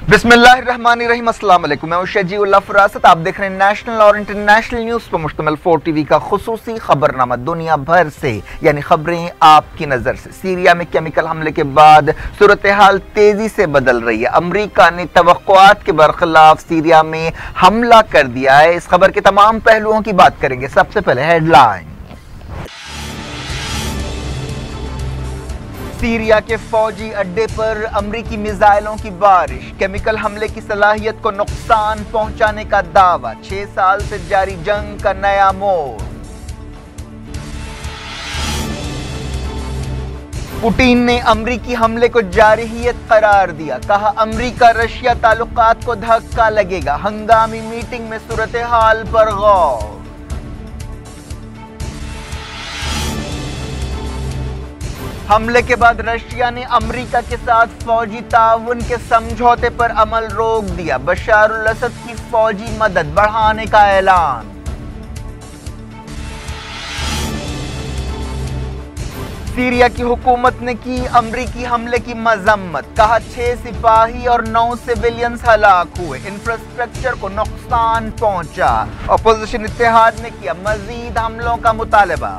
बिस्मिल्लाहिर्रहमानिर्रहीम, अस्सलाम वालेकुम। मैं शजीउल्लाह फरासत, आप देख रहे हैं नेशनल और इंटरनेशनल न्यूज़ पर मुश्तमिल 4 टीवी का खुसूसी खबरनामा। दुनिया भर से यानी खबरें आपकी नज़र से। सीरिया में केमिकल हमले के बाद सूरत हाल तेजी से बदल रही है। अमरीका ने तवक्कुआत के बरखिलाफ सीरिया में हमला कर दिया है। इस खबर के तमाम पहलुओं की बात करेंगे। सबसे पहले हेडलाइन। सीरिया के फौजी अड्डे पर अमरीकी मिसाइलों की बारिश, केमिकल हमले की सलाहियत को नुकसान पहुंचाने का दावा, 6 साल से जारी जंग का नया मोड़। पुतिन ने अमरीकी हमले को जारहियत करार दिया, कहा अमरीका रशिया ताल्लुकात को धक्का लगेगा। हंगामी मीटिंग में सूरत हाल पर गौर। हमले के बाद रशिया ने अमरीका के साथ फौजी ताउन के समझौते पर अमल रोक दिया। बशारुल असद की फौजी मदद बढ़ाने का ऐलान। सीरिया की हुकूमत ने की अमरीकी हमले की मजम्मत, कहा 6 सिपाही और 9 सिविलियंस हलाक हुए, इंफ्रास्ट्रक्चर को नुकसान पहुंचा। अपोजिशन इत्तेहाद ने किया मजीद हमलों का मुतालबा।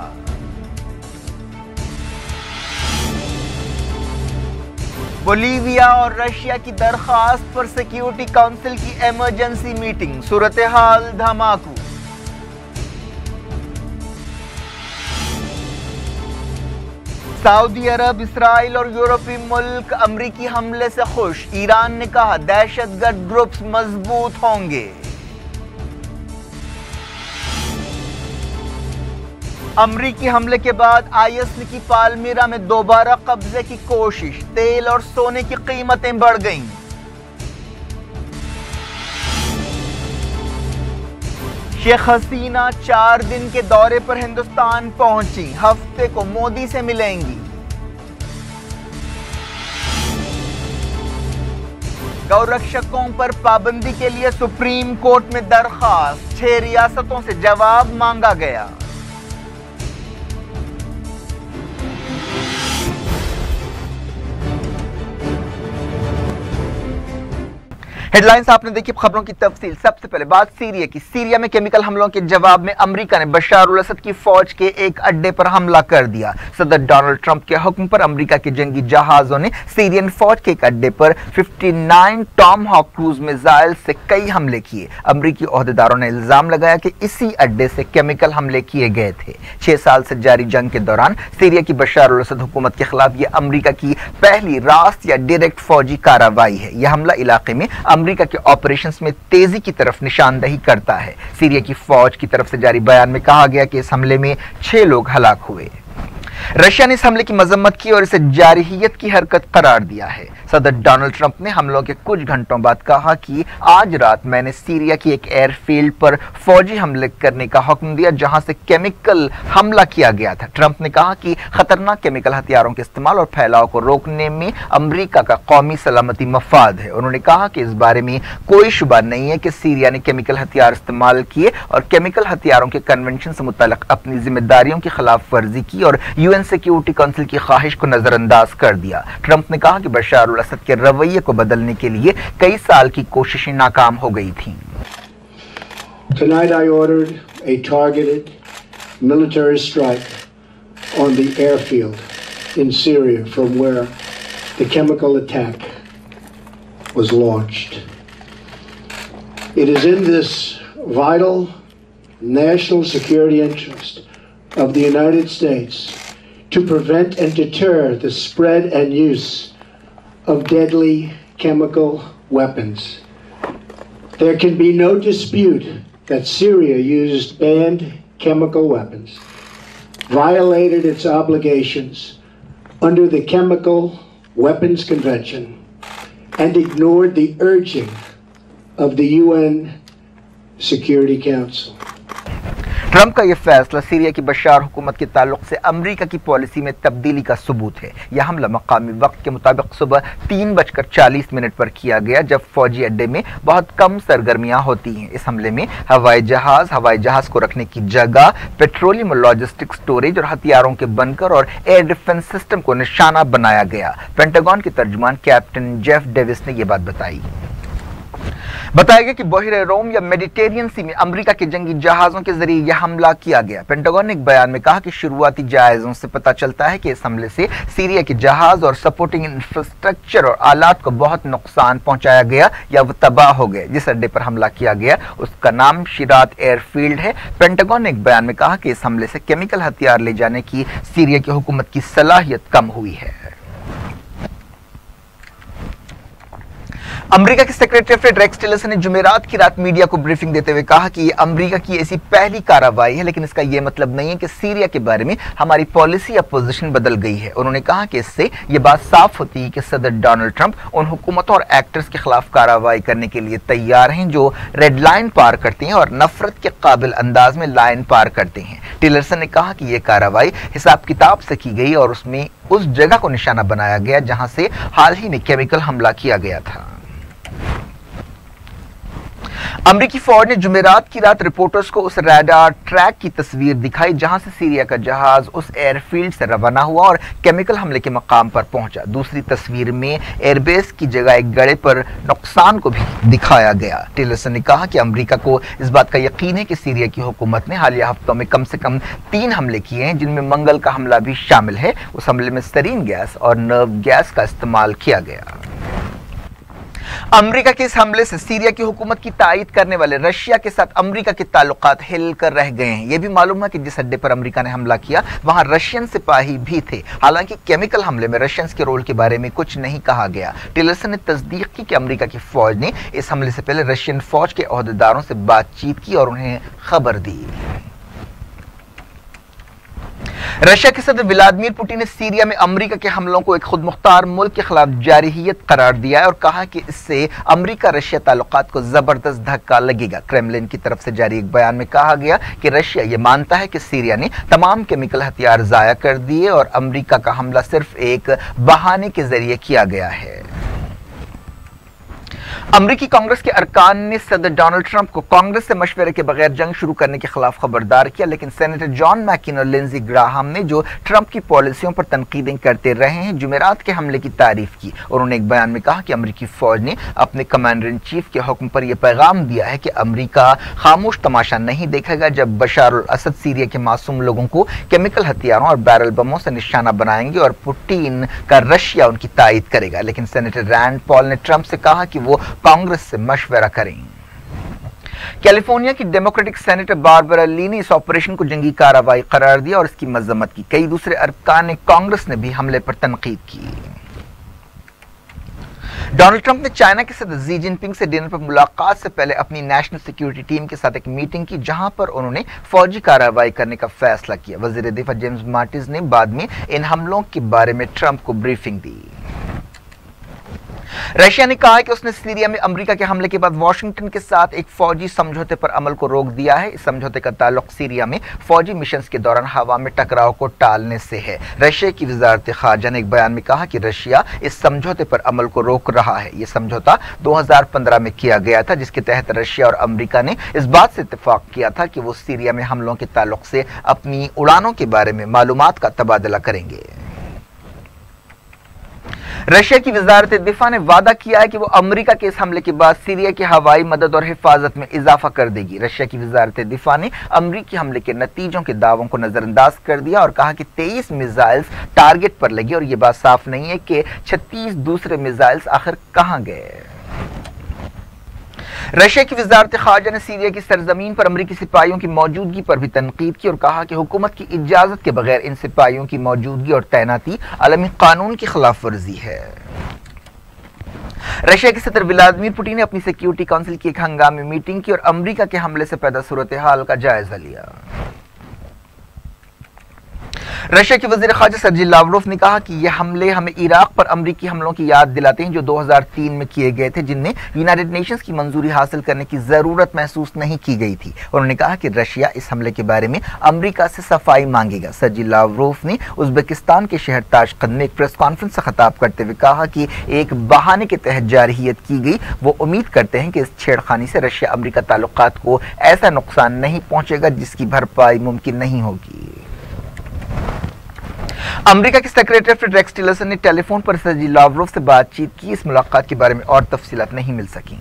बोलीविया और रशिया की दरखास्त पर सिक्योरिटी काउंसिल की इमरजेंसी मीटिंग, सूरत हाल धमाकू। सऊदी अरब, इसराइल और यूरोपीय मुल्क अमरीकी हमले से खुश। ईरान ने कहा दहशतगर्द ग्रुप्स मजबूत होंगे। अमरीकी हमले के बाद आईएस ने की पालमीरा में दोबारा कब्जे की कोशिश, तेल और सोने की कीमतें बढ़ गईं। शेख हसीना 4 दिन के दौरे पर हिंदुस्तान पहुंची, हफ्ते को मोदी से मिलेंगी। गौरक्षकों पर पाबंदी के लिए सुप्रीम कोर्ट में दरखास्त, 6 रियासतों से जवाब मांगा गया। हेडलाइंस आपने देखी, खबरों की तफसील। सबसे पहले बात सीरिया की। सीरिया में केमिकल हमलों के जवाब में अमेरिका ने बशारुल असद की फौज के एक अड्डे पर हमला कर दिया। सदर डोनाल्ड ट्रंप के हुक्म पर अमेरिका के जंगी जहाजों ने सीरियन फौज के एक अड्डे पर 59 टॉमहॉक क्रूज मिसाइल से कई हमले किए। अमेरिकी ओहदेदारों ने इल्जाम लगाया कि इसी अड्डे से केमिकल हमले किए गए थे। 6 साल से जारी जंग के दौरान सीरिया की बशारुल असद हुकूमत के खिलाफ यह अमेरिका की पहली रास्त या डायरेक्ट फौजी कार्रवाई है। यह हमला इलाके में अमेरिका के ऑपरेशंस में तेजी की तरफ निशानदही करता है। सीरिया की फौज की तरफ से जारी बयान में कहा गया कि इस हमले में 6 लोग हलाक हुए। रशिया ने इस हमले की मजम्मत की और इसे जारहियत की हरकत करार दिया है। सदर डोनाल्ड ट्रंप ने हमलों के कुछ घंटों बाद कहा कि आज रात मैंने सीरिया की एक एयरफील्ड पर फौजी हमले करने का हुक्म दिया जहां से केमिकल हमला किया गया था। ट्रंप ने कहा कि खतरनाक केमिकल हथियारों के इस्तेमाल और फैलाव को रोकने में अमेरिका का कौमी सलामती मफाद है। उन्होंने कहा कि इस बारे में कोई शुबा नहीं है कि सीरिया ने केमिकल हथियार इस्तेमाल किए और केमिकल हथियारों के कन्वेंशन से मुताल्लिक अपनी जिम्मेदारियों की खिलाफ वर्जी की और यूएन सिक्योरिटी काउंसिल की ख्वाहिश को नजरअंदाज कर दिया। ट्रंप ने कहा कि बशारुल असद के रवैये को बदलने के लिए कई साल की कोशिशें नाकाम हो गई थीं। Tonight I ordered a targeted military strike on the airfield in Syria from where the chemical attack was launched. It is in this vital national security interest of the United States to prevent and deter the spread and use of deadly chemical weapons. There can be no dispute that Syria used banned chemical weapons, violated its obligations under the Chemical Weapons Convention, and ignored the urging of the UN Security Council. Trump का यह फैसला Syria की बशार हुकूमत के ताल्लुक से America की policy में तब्दीली का सबूत है। यह हमला मकामी वक्त के मुताबिक सुबह 3:40 पर किया गया, जब फौजी अड्डे में बहुत कम सरगर्मियां होती हैं। इस हमले में हवाई जहाज को रखने की जगह, पेट्रोलियम और लॉजिस्टिक स्टोरेज और हथियारों के बंकर और एयर डिफेंस सिस्टम को निशाना बनाया गया। पेंटागन के तर्जुमान कैप्टन जेफ डेविस ने यह बात बताई। बताया गया कि बहिरे रोम या मेडिटेरियन सी में अमेरिका के जंगी जहाजों के जरिए यह हमला किया गया। पेंटागन ने एक बयान में कहा कि शुरुआती जायजों से पता चलता है कि इस हमले से सीरिया के जहाज और सपोर्टिंग इंफ्रास्ट्रक्चर और आलात को बहुत नुकसान पहुंचाया गया या वो तबाह हो गए। जिस अड्डे पर हमला किया गया उसका नाम शिरात एयरफील्ड है। पेंटागन ने एक बयान में कहा कि इस हमले से केमिकल हथियार ले जाने की सीरिया की हुकूमत की सलाहियत कम हुई है। अमेरिका के secretary of state Rex Tillerson ने जुमेरात की रात मीडिया को ब्रीफिंग देते हुए कहा कि ये अमेरिका की ऐसी पहली कार्रवाई है, लेकिन इसका यह मतलब नहीं है कि सीरिया के बारे में हमारी पॉलिसी या पोजीशन बदल गई है। उन्होंने कहा कि इससे यह बात साफ होती है कि सदर डोनाल्ड ट्रंप उन हुकूमतों और एक्टर्स के खिलाफ कार्रवाई करने के लिए तैयार हैं जो रेड लाइन पार करते हैं और नफरत के काबिल अंदाज में लाइन पार करते हैं। टिलरसन ने कहा कि यह कार्रवाई हिसाब किताब से की गई और उसमें उस जगह को निशाना बनाया गया जहां से हाल ही में केमिकल हमला किया गया था। अमेरिकी फौज ने जुमेरात की रात रिपोर्टर्स को उस रडार ट्रैक की तस्वीर दिखाई जहां से सीरिया का जहाज उस एयरफील्ड से रवाना हुआ और केमिकल हमले के मकाम पर पहुंचा। दूसरी तस्वीर में एयरबेस की जगह एक गड़े पर नुकसान को भी दिखाया गया। टिलरसन ने कहा कि अमेरिका को इस बात का यकीन है कि सीरिया की हुकूमत ने हालिया हफ्तों में कम से कम 3 हमले किए हैं, जिनमें मंगल का हमला भी शामिल है। उस हमले में सरीन गैस और नर्व गैस का इस्तेमाल किया गया। अमेरिका के इस हमले से सीरिया की हुकूमत की तायीद करने वाले रशिया के साथ अमेरिका के ताल्लुकात हिल कर रह गए हैं। यह भी मालूम है कि जिस अड्डे पर अमेरिका ने हमला किया वहां रशियन सिपाही भी थे। हालांकि केमिकल हमले में रशियंस के रोल के बारे में कुछ नहीं कहा गया। टिलरसन ने तस्दीक की कि अमेरिका की फौज ने इस हमले से पहले रशियन फौज के ओहदेदारों से बातचीत की और उन्हें खबर दी। रशिया के सदर व्लादिमीर पुतिन ने सीरिया में अमेरिका के हमलों को एक खुद मुख्तार मुल्क के खिलाफ जारहियत करार दिया है और कहा कि इससे अमेरिका रशिया ताल्लुकात को जबरदस्त धक्का लगेगा। क्रेमलिन की तरफ से जारी एक बयान में कहा गया कि रशिया यह मानता है कि सीरिया ने तमाम केमिकल हथियार जाया कर दिए और अमेरिका का हमला सिर्फ एक बहाने के जरिए किया गया है। अमेरिकी कांग्रेस के अरकान ने सदर डोनाल्ड ट्रंप को कांग्रेस से मशवरे के बगैर जंग शुरू करने के खिलाफ खबरदार किया, लेकिन सेनेटर जॉन मैकिन और लिंडसे ग्राहम ने जो ट्रंप की पॉलिसियों पर तनकीदें करते रहे हैं जुमेरात के हमले की तारीफ की। उन्होंने एक बयान में कहा कि अमेरिकी फौज ने अपने कमांडर इन चीफ के हुक्म पर यह पैगाम दिया है कि अमेरिका खामोश तमाशा नहीं देखेगा जब बशार अल असद सीरिया के मासूम लोगों को केमिकल हथियारों और बैरल बमों से निशाना बनाएंगे और पुतिन का रशिया उनकी तायीद करेगा। लेकिन सेनेटर रैंड पॉल ने ट्रंप से कहा कि वो कांग्रेस से मशवरा करें। कैलिफोर्निया की डेमोक्रेटिक सेनेटर बारबरा ली ने इस ऑपरेशन को जंगी कार्रवाई करार दिया और इसकी मजम्मत की। कई दूसरे अरकान कांग्रेस ने भी हमले पर तनकीद की। डोनाल्ड ट्रंप ने चाइना के सदर शी जिनपिंग से डिनर पर मुलाकात से पहले अपनी नेशनल सिक्योरिटी टीम के साथ एक मीटिंग की, जहां पर उन्होंने फौजी कार्रवाई करने का फैसला किया। वजीर दिफा जेम्स माटिस ने बाद में इन हमलों के बारे में ट्रंप को ब्रीफिंग दी। रशिया ने कहा कि उसने सीरिया में अमेरिका के हमले के बाद वाशिंगटन के साथ एक फौजी समझौते पर अमल को रोक दिया है। इस समझौते का ताल्लुक सीरिया में फौजी मिशंस के दौरान हवा में टकराव को टालने से है। रशिया की वजारत खारजा ने एक बयान में कहा कि रशिया इस समझौते पर अमल को रोक रहा है। यह समझौता 2015 में किया गया था, जिसके तहत रशिया और अमेरिका ने इस बात से इत्तेफाक किया था कि वो सीरिया में हमलों के ताल्लुक से अपनी उड़ानों के बारे में मालूमात का तबादला करेंगे। रशिया की वजारत दिफा ने वादा किया है कि वो अमेरिका के इस हमले के बाद सीरिया की हवाई मदद और हिफाजत में इजाफा कर देगी। रशिया की वजारत दिफा ने अमेरिकी हमले के नतीजों के दावों को नजरअंदाज कर दिया और कहा कि 23 मिसाइल्स टारगेट पर लगी और ये बात साफ नहीं है कि 36 दूसरे मिसाइल्स आखिर कहां गए। रशिया की वजारत खारजा ने सीरिया की सरजमीन पर अमेरिकी सिपाहियों की मौजूदगी पर भी तनकीद की और कहा कि हुकूमत की इजाजत के बगैर इन सिपाहियों की मौजूदगी और तैनाती आलमी कानून की खिलाफ वर्जी है। रशिया के सदर व्लादिमीर पुतिन ने अपनी सिक्योरिटी काउंसिल की एक हंगामी मीटिंग की और अमेरिका के हमले से पैदा सूरत हाल का जायजा लिया। रशिया के वजीर खारजा सर्जी लावरोव ने कहा कि यह हमले हमें इराक पर अमेरिकी हमलों की याद दिलाते हैं जो 2003 में किए गए थे, जिनमें यूनाइटेड नेशंस की मंजूरी हासिल करने की जरूरत महसूस नहीं की गई थी। उन्होंने कहा कि रशिया इस हमले के बारे में अमेरिका से सफाई मांगेगा। सर्जी लावरोव ने उज्बेकिस्तान के शहर ताशकंद में एक प्रेस कॉन्फ्रेंस से खिताब करते हुए कहा कि एक बहाने के तहत जारहियत की गई। वो उम्मीद करते हैं कि इस छेड़खानी से रशिया अमेरिका ताल्लुकात को ऐसा नुकसान नहीं पहुंचेगा जिसकी भरपाई मुमकिन नहीं होगी। अमेरिका के secretary of state Rex Tillerson ने टेलीफोन पर सर्जी लावरोव से बातचीत की। इस मुलाकात के बारे में और तफसीलात नहीं मिल सकी।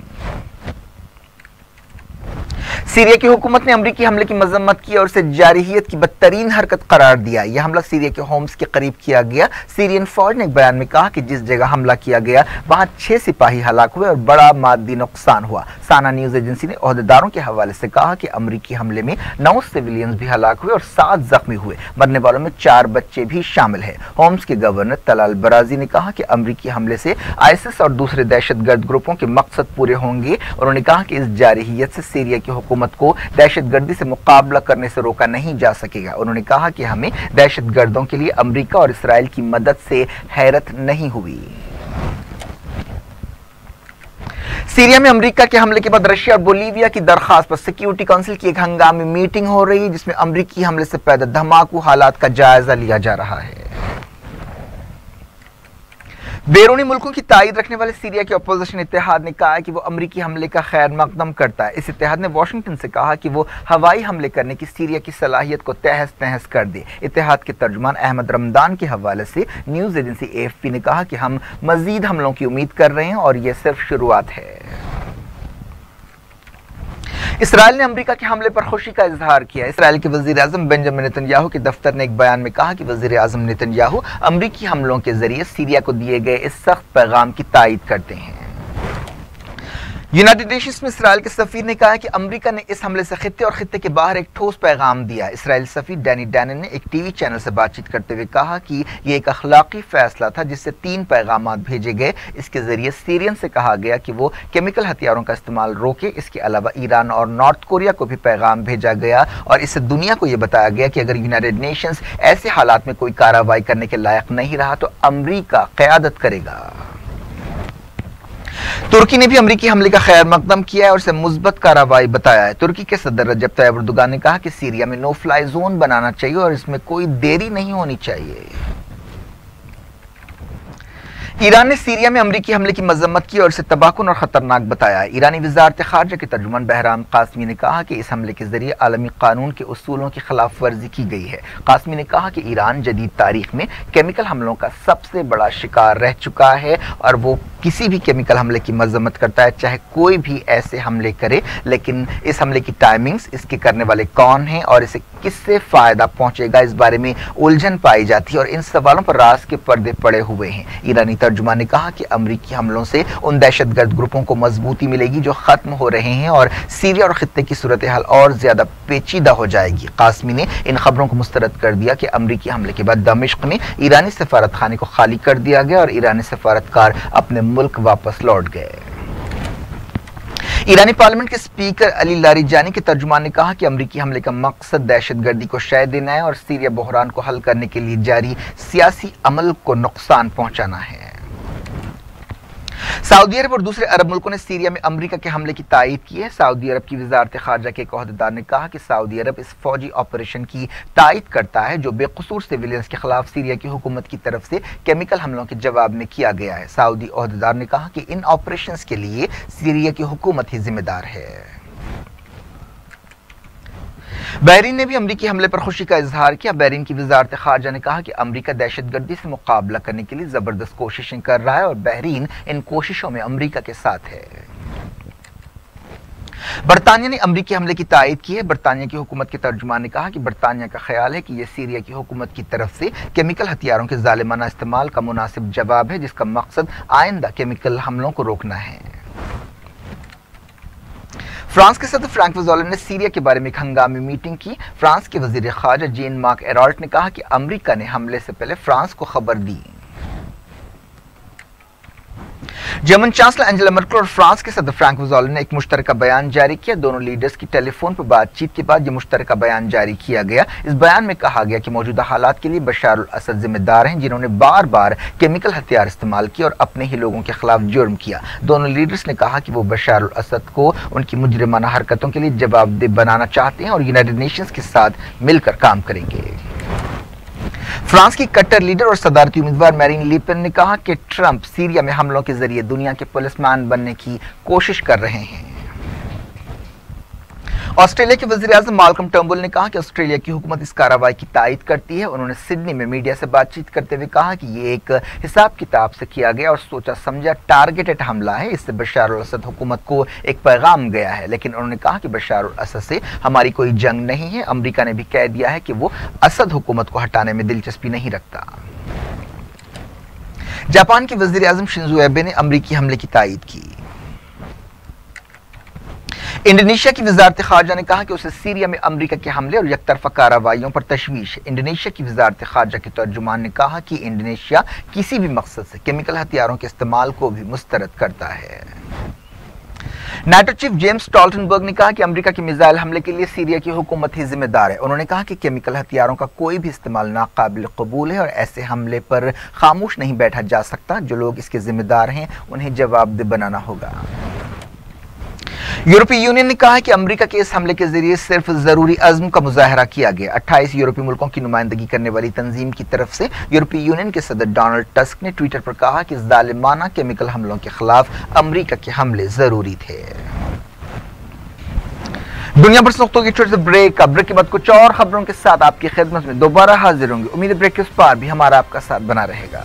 सीरिया की हुकूमत ने अमरीकी हमले की मजम्मत की और इसे जारहियत की बदतरीन हरकत करार दिया। यह हमला सीरिया के होम्स के करीब किया गया। सीरियन फौज ने एक बयान में कहा कि जिस जगह हमला किया गया वहां 6 सिपाही हलाक हुए और बड़ा मादी नुकसान हुआ। साना न्यूज एजेंसी ने ओहदेदारों के हवाले से कहा कि अमरीकी हमले में 9 सिविलियंस भी हलाक हुए और 7 जख्मी हुए। मरने वालों में 4 बच्चे भी शामिल है। होम्स के गवर्नर तलाल बराजी ने कहा कि अमरीकी हमले से आईसिस और दूसरे दहशतगर्द ग्रुपों के मकसद पूरे होंगे। उन्होंने कहा कि इस जारहियत से सीरिया की हुकूमत को दहशतगर्दी से मुकाबला करने से रोका नहीं जा सकेगा। उन्होंने कहा कि हमें दहशतगर्दों के लिए अमेरिका और इसराइल की मदद से हैरत नहीं हुई। सीरिया में अमेरिका के हमले के बाद रशिया और बोलीविया की दरखास्त पर सिक्योरिटी काउंसिल की एक हंगामी मीटिंग हो रही है, जिसमें अमेरिकी हमले से पैदा धमाकू हालात का जायजा लिया जा रहा है। बैरूनी मुल्कों की ताईद रखने वाले सीरिया के अपोजिशन इत्तेहाद ने कहा है कि वो अमरीकी हमले का खैर मकदम करता है। इस इत्तेहाद ने वाशिंगटन से कहा कि वो हवाई हमले करने की सीरिया की सलाहियत को तहस नहस कर दे। इत्तेहाद के तर्जुमान अहमद रमदान के हवाले से न्यूज एजेंसी AFP ने कहा कि हम मजीद हमलों की उम्मीद कर रहे हैं और यह सिर्फ शुरुआत है। इसराइल ने अमेरिका के हमले पर खुशी का इजहार किया। इसराइल के वजीर आजम बेंजामिन नेतन्याहू के दफ्तर ने एक बयान में कहा कि वजीर आजम नेतन्याहू अमेरिकी हमलों के जरिए सीरिया को दिए गए इस सख्त पैगाम की तायीद करते हैं। यूनाइटेड नेशंस में इसराइल के सफीर ने कहा कि अमेरिका ने इस हमले से खित्ते और खित्ते के बाहर एक ठोस पैगाम दिया। इसराइली सफीर डैनी डैनन ने एक टीवी चैनल से बातचीत करते हुए कहा कि यह एक अखलाकी फैसला था जिससे 3 पैगाम भेजे गए। इसके जरिए सीरियन से कहा गया कि वो केमिकल हथियारों का इस्तेमाल रोके। इसके अलावा ईरान और नॉर्थ कोरिया को भी पैगाम भेजा गया और इससे दुनिया को यह बताया गया कि अगर यूनाइटेड नेशंस ऐसे हालात में कोई कार्रवाई करने के लायक नहीं रहा तो अमेरिका क़यादत करेगा। तुर्की ने भी अमेरिकी हमले का खैर मकदम किया है और इसे मुस्बत कार्रवाई बताया है। तुर्की के सदर रजब तैयब एर्दोगान ने कहा कि सीरिया में नो फ्लाई जोन बनाना चाहिए और इसमें कोई देरी नहीं होनी चाहिए। ईरान ने सीरिया में अमेरिकी हमले की मजम्मत की और इसे तबाहकुन और खतरनाक बताया है। ईरानी वजारत खारजा के तर्जुमान बहराम कासमी ने कहा कि इस हमले के जरिए आलमी कानून के उसूलों की खिलाफ वर्जी की गई है। कासमी ने कहा कि ईरान जदीद तारीख में केमिकल हमलों का सबसे बड़ा शिकार रह चुका है और वो किसी भी केमिकल हमले की मजम्मत करता है, चाहे कोई भी ऐसे हमले करे। लेकिन इस हमले की टाइमिंग्स, इसके करने वाले कौन हैं और इसे किससे फायदा पहुंचेगा, इस बारे में उलझन पाई जाती है और इन सवालों पर राज के पर्दे पड़े हुए हैं। ईरानी तर्जुमान ने कहा कि अमेरिकी हमलों से उन दहशतगर्द ग्रुपों को मजबूती मिलेगी जो खत्म हो रहे हैं और सीरिया और खित्ते की सूरत हाल और ज्यादा पेचीदा हो जाएगी। कासमी ने इन खबरों को मुस्तरद कर दिया कि अमेरिकी हमले के बाद दमिश्क में ईरानी सफारत खाने को खाली कर दिया गया और ईरानी सफारतकार अपने मुल्क वापस लौट गए। ईरानी पार्लियामेंट के स्पीकर अली लारिजानी के तर्जुमान ने कहा कि अमेरिकी हमले का मकसद दहशतगर्दी को शय देना है और सीरिया बहरान को हल करने के लिए जारी सियासी अमल को नुकसान पहुंचाना है। सऊदी अरब और दूसरे अरब मुल्कों ने सीरिया में अमेरिका के हमले की तायीद की है। सऊदी अरब की वजारत खारजा के एक ओहदेदार ने कहा कि सऊदी अरब इस फौजी ऑपरेशन की तायीद करता है जो बेकसूर सिविलियंस के खिलाफ सीरिया की हुकूमत की तरफ से केमिकल हमलों के जवाब में किया गया है। सऊदी ओहदेदार ने कहा कि इन ऑपरेशंस के लिए सीरिया की हुकूमत ही जिम्मेदार है। बहरीन ने भी अमरीकी हमले पर खुशी का इजहार किया। बहरीन की वजारत खारजा ने कहा कि अमरीका दहशतगर्दी से मुकाबला करने के लिए जबरदस्त कोशिशें कर रहा है और बहरीन इन कोशिशों में अमरीका के साथ है। बरतानिया ने अमरीकी हमले की तायीद की है। बरतानिया की हुकूमत के तर्जुमान ने कहा कि बरतानिया का ख्याल है कि यह सीरिया की हुकूमत की तरफ से केमिकल हथियारों के जालिमाना इस्तेमाल का मुनासिब जवाब है जिसका मकसद आइंदा केमिकल हमलों को रोकना है। फ्रांस के सदर फ्रैंकोis होllande ने सीरिया के बारे में एक हंगामी मीटिंग की। फ्रांस के वजीर खारजा जेन मार्क एराल्ट ने कहा कि अमेरिका ने हमले से पहले फ्रांस को खबर दी। जर्मन चांसलर एंजेला मर्केल और फ्रांस के सदर फ्रैंकोis होllande ने एक मुश्तरका बयान जारी किया। दोनों लीडर्स की टेलीफोन पर बातचीत के बाद यह मुश्तरका बयान जारी किया गया। इस बयान में कहा गया कि मौजूदा हालात के लिए बशार अल असद जिम्मेदार हैं जिन्होंने बार बार केमिकल हथियार इस्तेमाल किए और अपने ही लोगों के खिलाफ जुर्म किया। दोनों लीडर्स ने कहा कि वो बशार अल असद को उनकी मुजरिमाना हरकतों के लिए जवाबदेह बनाना चाहते हैं और यूनाइटेड नेशंस के साथ मिलकर काम करेंगे। फ्रांस की कट्टर लीडर और सदारती उम्मीदवार मैरीन ले पेन ने कहा कि ट्रंप सीरिया में हमलों के जरिए दुनिया के पुलिसमैन बनने की कोशिश कर रहे हैं। ऑस्ट्रेलिया के वज़ीर-ए-आज़म माल्कम टर्नबुल ने कहा कि ऑस्ट्रेलिया की हुकूमत इस कार्रवाई की तायद करती है। उन्होंने सिडनी में मीडिया से बातचीत करते हुए कहा कि ये एक हिसाब किताब से किया गया और सोचा समझा टारगेटेड हमला है। इससे बशार अल असद हुकूमत को एक पैगाम गया है, लेकिन उन्होंने कहा कि बशार अल असद से हमारी कोई जंग नहीं है। अमेरिका ने भी कह दिया है कि वो असद हुकूमत को हटाने में दिलचस्पी नहीं रखता। जापान के वज़ीर-ए-आज़म शिंजो एबे ने अमेरिकी हमले की तायद की। इंडोनेशिया की वजारत खारजा ने कहा कि उसे सीरिया में अमेरिका के हमले और यकतरफा कार्रवाइयों पर तशवीश है। इंडोनेशिया की वजारत खारजा के तर्जुमान ने कहा कि इंडोनेशिया किसी भी मकसद से केमिकल हथियारों के इस्तेमाल को भी मुस्तरद करता है। नाटो चीफ जेम्स स्टोल्टनबर्ग ने कहा कि अमेरिका के मिसाइल हमले के लिए सीरिया की हुकूमत ही जिम्मेदार है। उन्होंने कहा कि केमिकल हथियारों का कोई भी इस्तेमाल नाकाबिल कबूल है और ऐसे हमले पर खामोश नहीं बैठा जा सकता। जो लोग इसके जिम्मेदार हैं उन्हें जवाबदेह बनाना होगा। यूरोपीय यूनियन ने कहा है कि अमेरिका के इस हमले के जरिए सिर्फ जरूरी अज़्म का मुजाहरा किया गया। 28 यूरोपीय मुल्कों की नुमाइंदगी करने वाली तंजीम की तरफ से यूरोपीय यूनियन के सदर डोनाल्ड टस्क ने ट्विटर पर कहा कि जालिमाना केमिकल हमलों के खिलाफ अमेरिका के हमले जरूरी थे। दुनिया भर से नुक्तों की छोटे से ब्रेक के बाद कुछ और खबरों के साथ आपकी खिदमत में दोबारा हाजिर होंगे। उम्मीद है ब्रेक के उस पार भी हमारा आपका साथ बना रहेगा।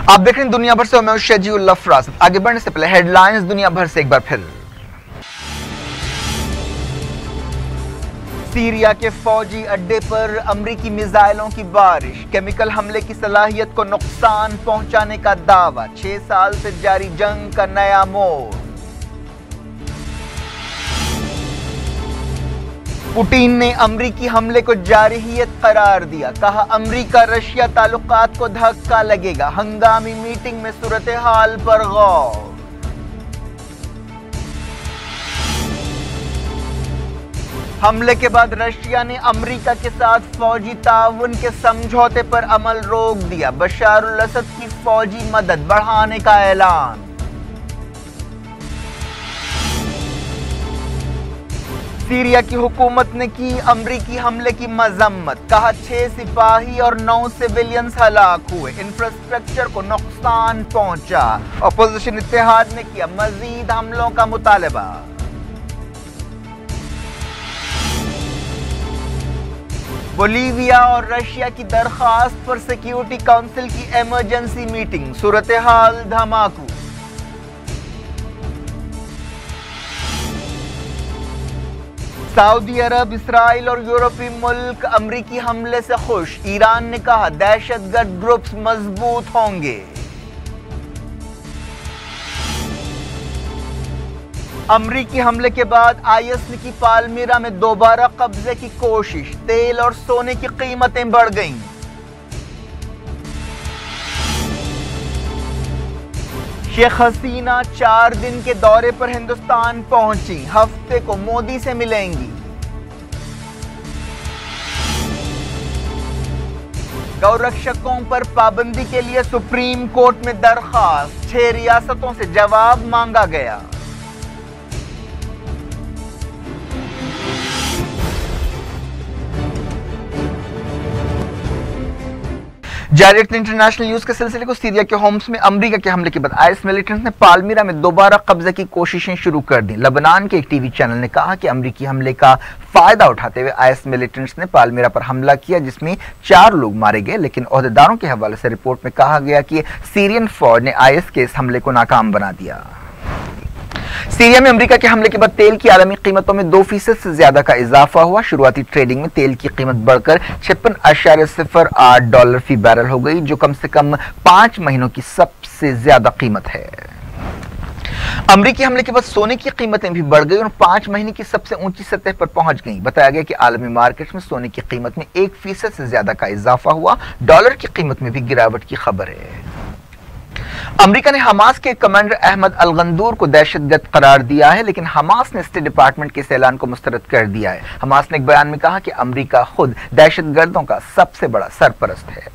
आप देख रहे हैं दुनिया भर से, मैं शजीउल्लाह फराज। आगे बढ़ने से पहले हेडलाइंस दुनिया भर से एक बार फिर। सीरिया के फौजी अड्डे पर अमेरिकी मिसाइलों की बारिश, केमिकल हमले की सलाहियत को नुकसान पहुंचाने का दावा, 6 साल से जारी जंग का नया मोड़। पुतिन ने अमेरिकी हमले को जारहियत करार दिया, कहा अमेरिका रशिया ताल्लुकात को धक्का लगेगा। हंगामी मीटिंग में सूरत हाल पर गौर। हमले के बाद रशिया ने अमेरिका के साथ फौजी ताउन के समझौते पर अमल रोक दिया। बशार अल असद की फौजी मदद बढ़ाने का ऐलान। सीरिया की हुकूमत ने की अमेरिकी हमले की मजम्मत, कहा 6 सिपाही और 9 सिविलियंस हलाक हुए, इंफ्रास्ट्रक्चर को नुकसान पहुंचा। अपोजिशन इत्तेहाद ने किया मजीद हमलों का मुतालबा। बोलीविया और रशिया की दरखास्त पर सिक्योरिटी काउंसिल की इमरजेंसी मीटिंग, सूरत हाल धमाकू। सऊदी अरब, इसराइल और यूरोपीय मुल्क अमेरिकी हमले से खुश। ईरान ने कहा दहशतगर्द ग्रुप्स मजबूत होंगे। अमेरिकी हमले के बाद आईएस ने की पालमीरा में दोबारा कब्जे की कोशिश। तेल और सोने की कीमतें बढ़ गईं। शेख हसीना 4 दिन के दौरे पर हिंदुस्तान पहुंची, हफ्ते को मोदी से मिलेंगी। गौरक्षकों पर पाबंदी के लिए सुप्रीम कोर्ट में दरखास्त, 6 रियासतों से जवाब मांगा गया। जारी इंटरनेशनल न्यूज के सिलसिले को सीरिया के होम्स में अमेरिका के हमले के बाद आईएस मिलिटेंट्स ने पालमीरा में दोबारा कब्जे की कोशिशें शुरू कर दी। लेबनान के एक टीवी चैनल ने कहा कि अमेरिकी हमले का फायदा उठाते हुए आईएस मिलिटेंट्स ने पालमीरा पर हमला किया, जिसमें 4 लोग मारे गए, लेकिन ओहदेदारों के हवाले से रिपोर्ट में कहा गया कि सीरियन फौज ने आईएस के इस हमले को नाकाम बना दिया। सीरिया में अमेरिका के हमले के बाद तेल की आलमी कीमतों में 2% से ज्यादा का इजाफा हुआ। शुरुआती ट्रेडिंग में तेल की कीमत बढ़कर $56.08 फी बैरल हो गई, जो कम से कम 5 महीनों की सबसे ज्यादा कीमत है। अमेरिकी हमले के बाद सोने की कीमतें भी बढ़ गई और 5 महीने की सबसे ऊंची सतह पर पहुंच गई। बताया गया कि आलमी मार्केट में सोने की कीमत में 1% से ज्यादा का इजाफा हुआ। डॉलर की कीमत में भी गिरावट की खबर है। अमेरिका ने हमास के कमांडर अहमद अल-गंदूर को दहशतगर्द करार दिया है, लेकिन हमास ने स्टेट डिपार्टमेंट के इस ऐलान को मुस्तरद कर दिया है। हमास ने एक बयान में कहा कि अमेरिका खुद दहशतगर्दों का सबसे बड़ा सरपरस्त है।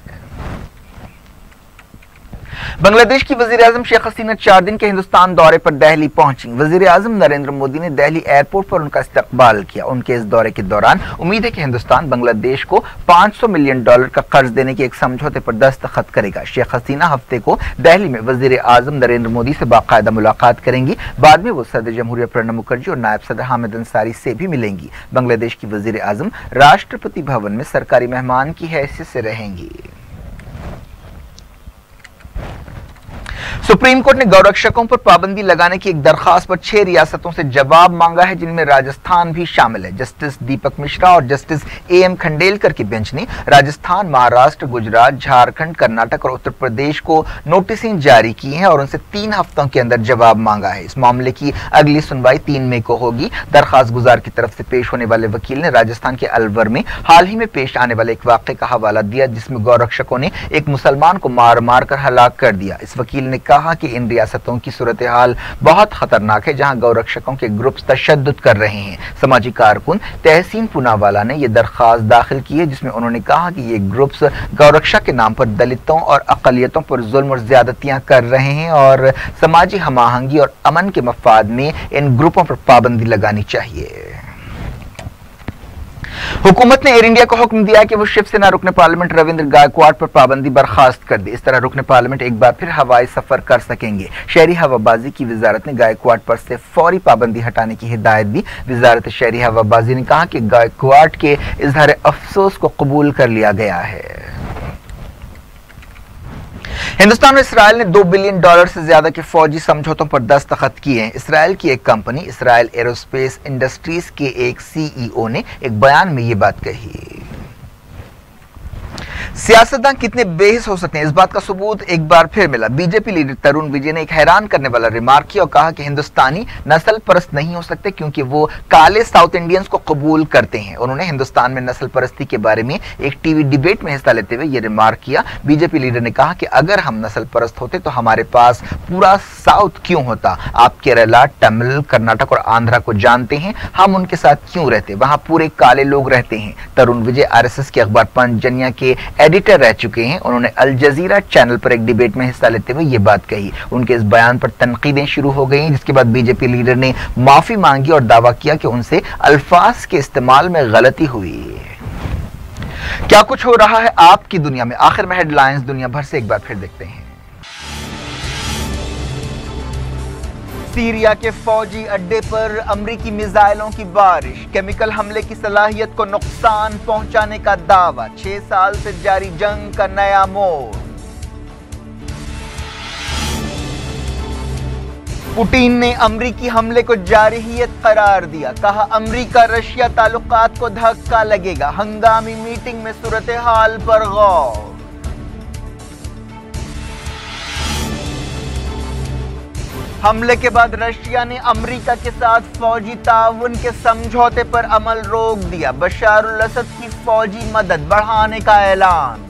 बांग्लादेश की वजीर-ए-आज़म शेख हसीना 4 दिन के हिंदुस्तान दौरे पर दिल्ली पहुंची। वजीर-ए-आज़म नरेंद्र मोदी ने दिल्ली एयरपोर्ट पर उनका इस्तकबाल किया। उनके इस दौरे के दौरान उम्मीद है कि हिंदुस्तान बांग्लादेश को $500 मिलियन का कर्ज देने के एक समझौते पर दस्तखत करेगा। शेख हसीना हफ्ते को दिल्ली में वजीर-ए-आज़म नरेंद्र मोदी से बाकायदा मुलाकात करेंगी। बाद में वो सदर जमहूरिया प्रणब मुखर्जी और नायब सदर हामिद अंसारी से भी मिलेंगी। बांग्लादेश की वजीर-ए-आज़म राष्ट्रपति भवन में सरकारी मेहमान की हैसियत से रहेंगी। सुप्रीम कोर्ट ने गौरक्षकों पर पाबंदी लगाने की एक दरखास्त पर 6 रियासतों से जवाब मांगा है, जिनमें राजस्थान भी शामिल है। जस्टिस दीपक मिश्रा और जस्टिस AM खंडेलकर की बेंच ने राजस्थान, महाराष्ट्र, गुजरात, झारखंड, कर्नाटक और उत्तर प्रदेश को नोटिसें जारी की हैं और उनसे 3 हफ्तों के अंदर जवाब मांगा है। इस मामले की अगली सुनवाई 3 मई को होगी। दरखास्त गुजार की तरफ से पेश होने वाले वकील ने राजस्थान के अलवर में हाल ही में पेश आने वाले एक वाक़े का हवाला दिया, जिसमें गौरक्षकों ने एक मुसलमान को मार मार कर हलाक कर दिया। इस वकील ने कहा कि इन रियासतों की सूरत हाल बहुत खतरनाक है, जहां गौरक्षकों के ग्रुप्स तशद्दुद कर रहे हैं। समाजी कारकुन तहसीन पूनावाला ने यह दरखास्त दाखिल की है, जिसमें उन्होंने कहा कि ये ग्रुप्स गौरक्षा के नाम पर दलितों और अकलियतों पर जुल्म और ज्यादतियां कर रहे हैं और समाजी हमाहंगी और अमन के मफाद में इन ग्रुपों पर पाबंदी लगानी चाहिए। हुकूमत ने एयर इंडिया को हुक्म दिया कि वो शिवसेना रुकने पार्लियामेंट रविंद्र गायकवाड़ पर पाबंदी बर्खास्त कर दे। इस तरह रुकने पार्लियामेंट एक बार फिर हवाई सफर कर सकेंगे। शहरी हवाबाजी की वजारत ने गायकवाड़ पर से फौरी पाबंदी हटाने की हिदायत दी। वजारत शहरी हवाबाजी ने कहा कि गायकवाड़ के इजहार अफसोस को कबूल कर लिया गया है। हिंदुस्तान और इसराइल ने $2 बिलियन से ज्यादा के फौजी समझौतों पर दस्तखत किए हैं। इसराइल की एक कंपनी इसराइल एरोस्पेस इंडस्ट्रीज के एक CEO ने एक बयान में ये बात कही। सियासतदान कितने बेहिस हो सकते हैं, इस बात का सबूत एक बार फिर मिला। बीजेपी लीडर तरुण विजय ने एक हैरान करने वाला रिमार्क किया और कहा कि हिंदुस्तानी नस्ल परस्त नहीं हो सकते क्योंकि वो काले साउथ इंडियंस को कबूल करते हैं। उन्होंने हिंदुस्तान में नस्ल परस्ती के बारे में एक टीवी डिबेट में हिस्सा लेते हुए ये रिमार्क किया। बीजेपी लीडर ने कहा कि अगर हम नस्ल परस्त होते तो हमारे पास पूरा साउथ क्यों होता। आप केरला, तमिल, कर्नाटक और आंध्रा को जानते हैं, हम उनके साथ क्यों रहते, वहां पूरे काले लोग रहते हैं। तरुण विजय RSS के अखबार पंचजन्या के एडिटर रह चुके हैं। उन्होंने अल जजीरा चैनल पर एक डिबेट में हिस्सा लेते हुए ये बात कही। उनके इस बयान पर तनकीदें शुरू हो गई, जिसके बाद बीजेपी लीडर ने माफी मांगी और दावा किया कि उनसे अल्फाज के इस्तेमाल में गलती हुई। क्या कुछ हो रहा है आपकी दुनिया में, आखिर में हेडलाइंस दुनिया भर से एक बार फिर देखते हैं। सीरिया के फौजी अड्डे पर अमरीकी मिसाइलों की बारिश, केमिकल हमले की सलाहियत को नुकसान पहुंचाने का दावा, 6 साल से जारी जंग का नया मोड़। पुतिन ने अमरीकी हमले को जारहियत करार दिया, कहा अमरीका रशिया ताल्लुकात को धक्का लगेगा। हंगामी मीटिंग में सूरत हाल पर गौर। हमले के बाद रशिया ने अमेरिका के साथ फौजी ताउन के समझौते पर अमल रोक दिया। बशार अल असद की फौजी मदद बढ़ाने का ऐलान।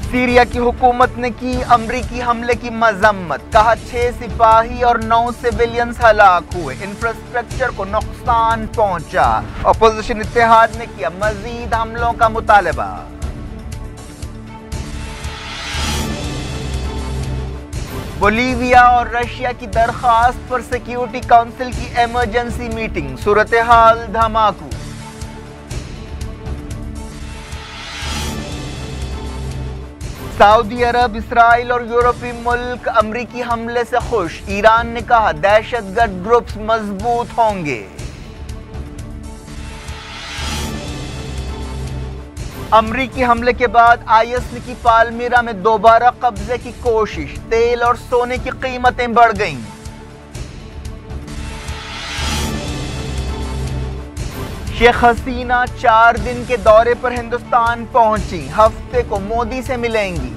सीरिया की हुकूमत ने की अमरीकी हमले की मजम्मत, कहा 6 सिपाही और 9 सिविलियंस हलाक हुए, इंफ्रास्ट्रक्चर को नुकसान पहुंचा। अपोजिशन इत्तेहाद ने किया मजीद हमलों का मुतालबा। बोलीविया और रशिया की दरखास्त पर सिक्योरिटी काउंसिल की इमरजेंसी मीटिंग, सूरत हाल धमाकू। सऊदी अरब, इसराइल और यूरोपीय मुल्क अमरीकी हमले से खुश। ईरान ने कहा दहशतगर्द ग्रुप्स मजबूत होंगे। अमरीकी हमले के बाद IS ने की पालमीरा में दोबारा कब्जे की कोशिश, तेल और सोने की कीमतें बढ़ गईं। शेख हसीना 4 दिन के दौरे पर हिंदुस्तान पहुंची, हफ्ते को मोदी से मिलेंगी।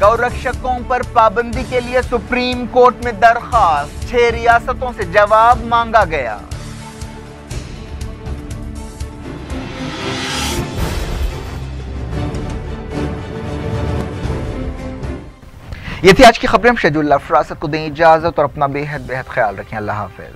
गौरक्षकों पर पाबंदी के लिए सुप्रीम कोर्ट में दरखास्त, 6 रियासतों से जवाब मांगा गया। ये थी आज की खबरें। हम शेड्यूल फरासत को दें इजाजत और अपना बेहद बेहद ख्याल रखें। अल्लाह हाफिज।